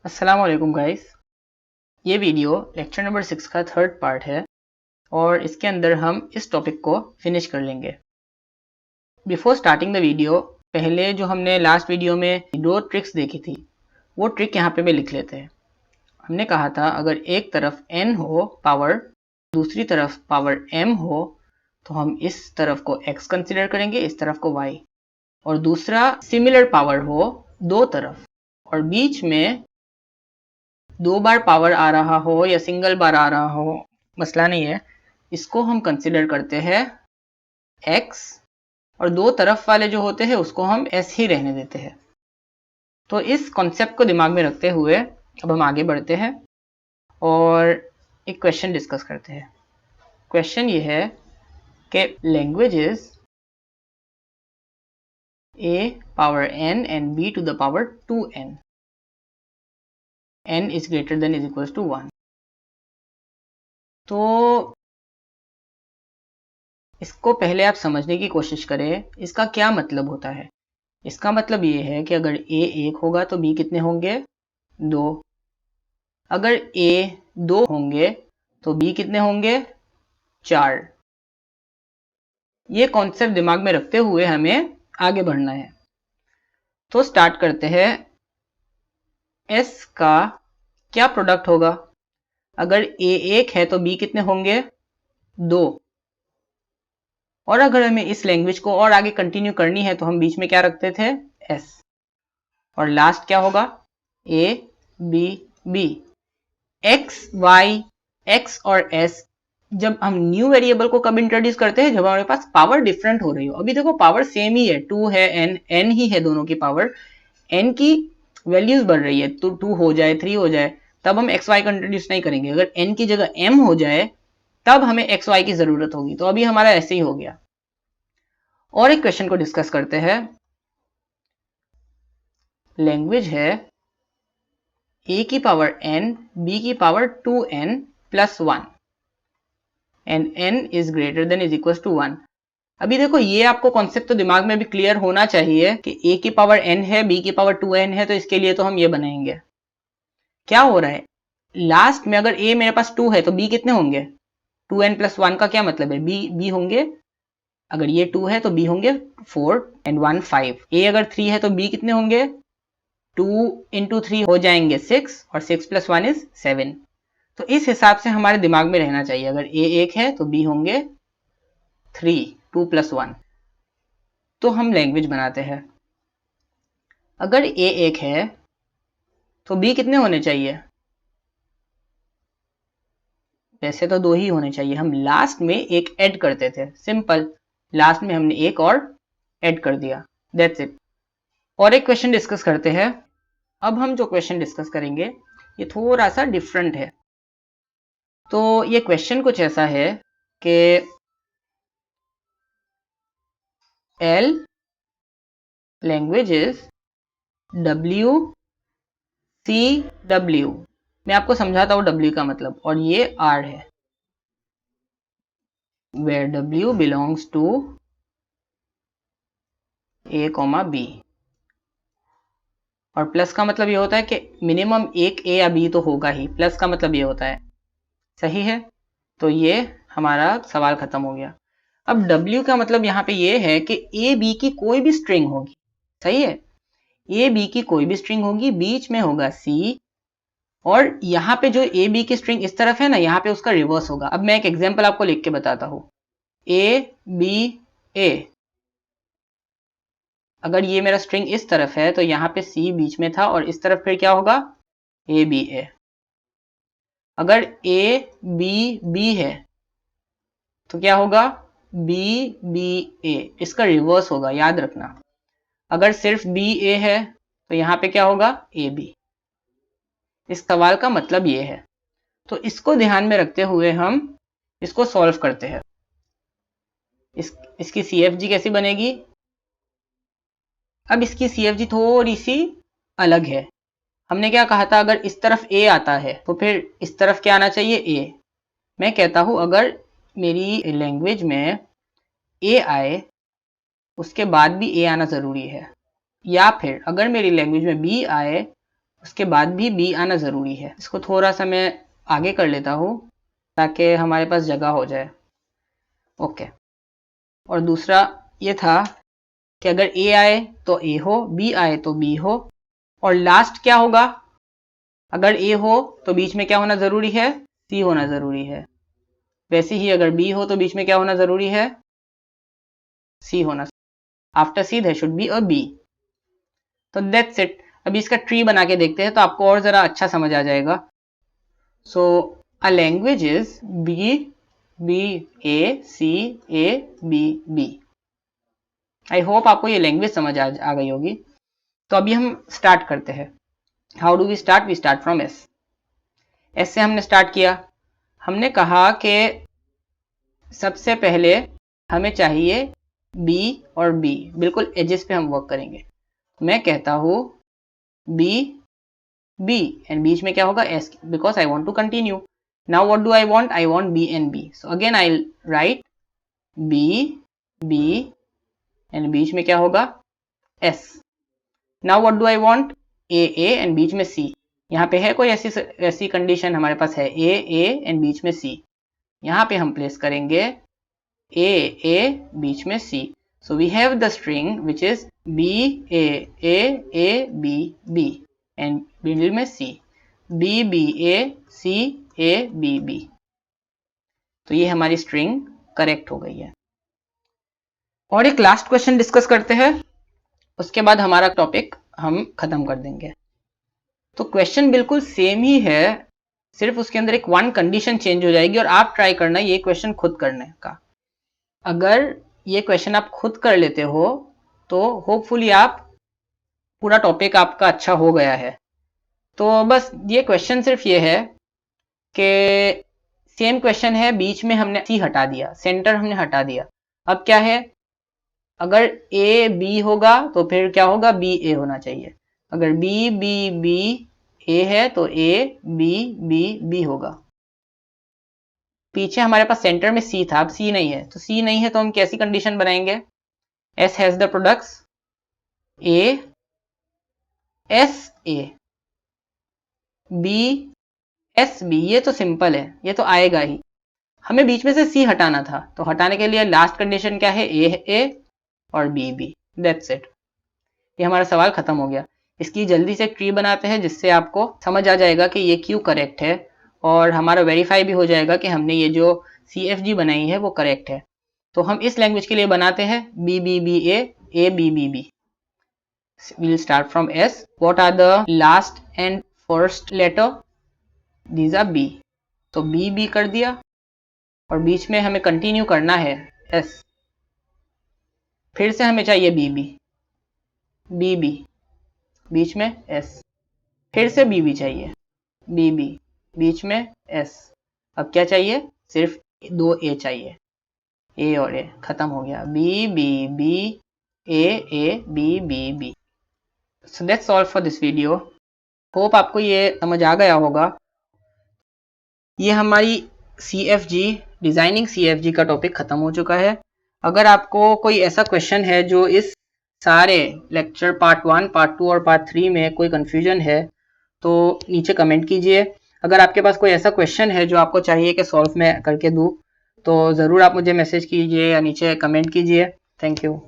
अस्सलाम वालेकुम गाइस। ये वीडियो लेक्चर नंबर 6 का थर्ड पार्ट है और इसके अंदर हम इस टॉपिक को फिनिश कर लेंगे। बिफोर स्टार्टिंग द वीडियो, पहले जो हमने लास्ट वीडियो में दो ट्रिक्स देखी थी वो ट्रिक यहाँ पे भी लिख लेते हैं। हमने कहा था अगर एक तरफ n हो पावर, दूसरी तरफ पावर m हो तो हम इस तरफ को x कंसिडर करेंगे, इस तरफ को y, और दूसरा सिमिलर पावर हो दो तरफ और बीच में दो बार पावर आ रहा हो या सिंगल बार आ रहा हो, मसला नहीं है, इसको हम कंसिडर करते हैं x और दो तरफ वाले जो होते हैं उसको हम s ही रहने देते हैं। तो इस कॉन्सेप्ट को दिमाग में रखते हुए अब हम आगे बढ़ते हैं और एक क्वेश्चन डिस्कस करते हैं। क्वेश्चन ये है कि languages a power n and b to the power 2n, n is greater than is equals to 1। तो इसको पहले आप समझने की कोशिश करें, इसका क्या मतलब होता है। इसका मतलब ये है कि अगर a 1 होगा तो b कितने होंगे, 2। अगर a 2 होंगे तो b कितने होंगे, 4। ये कॉन्सेप्ट दिमाग में रखते हुए हमें आगे बढ़ना है। तो स्टार्ट करते हैं। s का क्या प्रोडक्ट होगा, अगर a 1 है तो b कितने होंगे, 2। और अगर हमें इस लैंग्वेज को और आगे कंटिन्यू करनी है तो हम बीच में क्या रखते थे, s। और लास्ट क्या होगा, a b b। x y x और s जब हम न्यू वेरिएबल को कब इंट्रोड्यूस करते हैं, जब हमारे पास पावर डिफरेंट हो रही हो। अभी देखो पावर सेम ही है, 2 है, n ही है दोनों की पावर, n की वैल्यूज बढ़ रही है, तो 2 हो जाए 3 हो जाए तब हम एक्स वाई को इंट्रोड्यूस नहीं करेंगे। अगर n की जगह m हो जाए तब हमें एक्स वाई की जरूरत होगी। तो अभी हमारा ऐसे ही हो गया। और एक क्वेश्चन को डिस्कस करते हैं। लैंग्वेज है a की पावर n, b की power 2n plus 1 and n is greater than is equal to 1। अभी देखो ये आपको कॉन्सेप्ट तो दिमाग में भी क्लियर होना चाहिए कि a की पावर n है, b की पावर 2n है, तो इसके लिए तो हम ये बनाएंगे। क्या हो रहा है, लास्ट में अगर a मेरे पास 2 है तो b कितने होंगे, 2n प्लस 1 का क्या मतलब है, b होंगे। अगर ये 2 है तो b होंगे 4 एंड 1 5। a अगर 3 है तो b कितने होंगे, 2 इंटू 3 हो जाएंगे 6 और 6 प्लस 1 इज 7। तो इस हिसाब से हमारे दिमाग में रहना चाहिए, अगर a 1 है तो b होंगे 3, 2 प्लस 1। तो हम लैंग्वेज बनाते हैं। अगर a 1 है तो b कितने होने चाहिए, वैसे तो 2 ही होने चाहिए। हम लास्ट में एक ऐड करते थे, सिंपल, लास्ट में हमने एक और ऐड कर दिया, दैट्स इट। और एक क्वेश्चन डिस्कस करते हैं। अब हम जो क्वेश्चन डिस्कस करेंगे ये थोड़ा सा डिफरेंट है। तो ये क्वेश्चन कुछ ऐसा है कि L languages W C W, मैं आपको समझाता हूँ W का मतलब, और ये R है, where W belongs to A, B। और प्लस का मतलब ये होता है कि मिनिमम एक A या B तो होगा ही, प्लस का मतलब ये होता है, सही है। तो ये हमारा सवाल खत्म हो गया। अब W का मतलब यहाँ पे ये है कि A B की कोई भी स्ट्रिंग होगी, सही है, A B की कोई भी स्ट्रिंग होगी, बीच में होगा C, और यहाँ पे जो A B की स्ट्रिंग इस तरफ है ना, यहाँ पे उसका रिवर्स होगा। अब मैं एक एग्जांपल आपको लिख के बताता हूँ, A B A। अगर ये मेरा स्ट्रिंग इस तरफ है तो यहाँ पे C बीच में था और इस तरफ फिर क्या होगा, A B A। अगर A B B है तो क्या होगा, B B A, इसका रिवर्स होगा, याद रखना। अगर सिर्फ B A है तो यहाँ पे क्या होगा, A B। इस सवाल का मतलब ये है। तो इसको ध्यान में रखते हुए हम इसको सॉल्व करते हैं। इसकी CFG कैसी बनेगी, अब इसकी CFG थोड़ी सी अलग है। हमने क्या कहा था, अगर इस तरफ A आता है तो फिर इस तरफ क्या आना चाहिए, A। मैं कहता हूं अगर मेरी लैंग्वेज में A आए उसके बाद भी A आना ज़रूरी है, या फिर अगर मेरी लैंग्वेज में B आए उसके बाद भी बी आना ज़रूरी है। इसको थोड़ा सा मैं आगे कर लेता हूँ ताकि हमारे पास जगह हो जाए। ओके, और दूसरा ये था कि अगर ए आए तो ए हो, बी आए तो बी हो, और लास्ट क्या होगा? अगर ए हो तो बीच में क्या होना ज़रूरी है? सी होना ज़रूरी है। वैसे ही अगर बी हो तो बीच में क्या होना ज़रूरी है? सी होना। After C there should be a B. तो दैट्स इट। अभी इसका ट्री बना के देखते हैं तो आपको और ज़रा अच्छा समझ आ जाएगा। So a language is B B A C A B B. I hope आपको ये लैंग्वेज समझ आ गई होगी। तो अभी हम स्टार्ट करते हैं। How do we start? We start from S. S से हमने स्टार्ट किया। हमने कहा कि सबसे पहले हमें चाहिए बी और बी, बिल्कुल एजेस पे हम वर्क करेंगे। मैं कहता हूँ बी बी एंड बीच में क्या होगा? S, because I want to continue. Now what do I want? I want B and B. So again I write B B and बीच में क्या होगा? S. Now what do I want? A and बीच में C. यहाँ पे है कोई ऐसी कंडीशन? हमारे पास है ए एंड बीच में सी। यहाँ पे हम प्लेस करेंगे ए बीच में C. So we have the string which is B A B B and middle में C, B A C A B. तो ये हमारी स्ट्रिंग करेक्ट हो गई है। और एक लास्ट क्वेश्चन डिस्कस करते हैं, उसके बाद हमारा टॉपिक हम खत्म कर देंगे। तो क्वेश्चन बिल्कुल सेम ही है, सिर्फ उसके अंदर एक वन कंडीशन चेंज हो जाएगी और आप ट्राई करना ये क्वेश्चन खुद करने का। अगर ये क्वेश्चन आप खुद कर लेते हो तो होपफुली आप पूरा टॉपिक आपका अच्छा हो गया है। तो बस ये क्वेश्चन सिर्फ ये है कि सेम क्वेश्चन है, बीच में हमने सी हटा दिया, सेंटर हमने हटा दिया। अब क्या है? अगर ए बी होगा तो फिर क्या होगा? बी ए होना चाहिए। अगर बी बी बी ए है तो ए बी बी बी होगा। पीछे हमारे पास सेंटर में सी था, अब सी नहीं है। तो सी नहीं है तो हम कैसी कंडीशन बनाएंगे? S has the products A S A B S B. ये तो सिंपल है, ये तो आएगा ही। हमें बीच में से सी हटाना था, तो हटाने के लिए लास्ट कंडीशन क्या है? ए और बी बी। That's it. ये हमारा सवाल खत्म हो गया। इसकी जल्दी से ट्री बनाते हैं जिससे आपको समझ आ जाएगा कि ये क्यों करेक्ट है, और हमारा वेरीफाई भी हो जाएगा कि हमने ये जो CFG बनाई है वो करेक्ट है। तो हम इस लैंग्वेज के लिए बनाते हैं B B B A B B B. We'll start from S. What are the last and first letter? These are B. तो B B कर दिया और बीच में हमें कंटिन्यू करना है S। फिर से हमें चाहिए बी बी बीच में S। फिर से बी चाहिए, बी बीच में S। अब क्या चाहिए? सिर्फ 2 ए चाहिए, ए और ए, खत्म हो गया। B B A B. So that's all for this video. Hope आपको ये समझ आ गया होगा। ये हमारी CFG डिज़ाइनिंग CFG का टॉपिक ख़त्म हो चुका है। अगर आपको कोई ऐसा क्वेश्चन है जो इस सारे लेक्चर पार्ट 1, पार्ट 2 और पार्ट 3 में कोई कन्फ्यूजन है तो नीचे कमेंट कीजिए। अगर आपके पास कोई ऐसा क्वेश्चन है जो आपको चाहिए कि सॉल्व मैं करके दूँ तो ज़रूर आप मुझे मैसेज कीजिए या नीचे कमेंट कीजिए। Thank you.